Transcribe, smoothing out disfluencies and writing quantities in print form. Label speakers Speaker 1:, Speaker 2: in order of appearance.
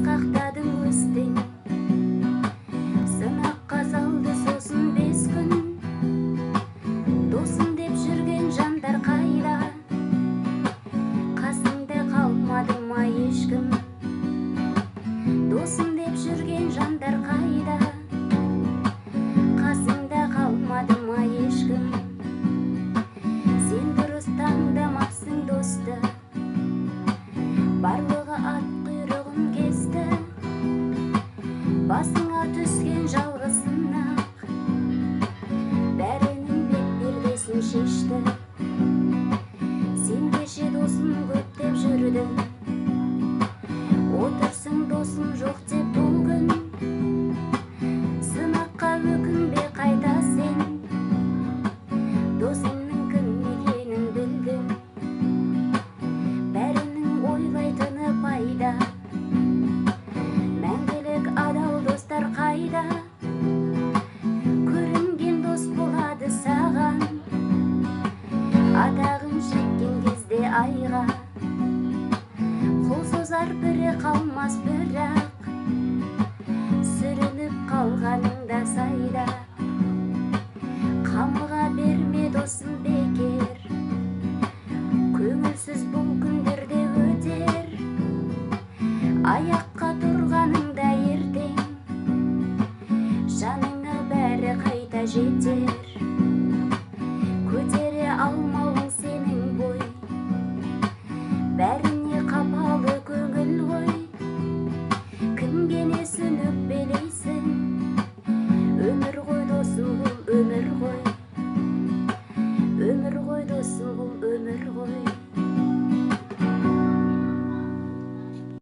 Speaker 1: асқақтадың өстің, сынаққа салды сосын 5 күн. Досым деп жүрген жандар қайда, қасыңда қалмады ма ешкім? Досым деп жүрген жандар қайда, қасыңда қалмады ма ешкім? Сен дұрыс таңдамапсың досты, барлығы ат құйрығын кесті. Басыңа түскен жалғыз сынақ, бәрінің бет пердесін шешті. Сен кеше досым көп деп жүрдің, отырсың досым жоқ деп бұл күн. Сынаққа өкінбе қайта сен, досыңның кім екенін білдің. Бәрінің ойлайтыны пайда, мәңгілік адал достар қайда? Көрінген дос болады саған, атағын жеткен кезде айға. Қол созар бірі қалмас бірақ, сүрініп қалғаныңда сайда. Қамыға берме досым бекер, көңілсіз бұл күндерде өтер. Аяқ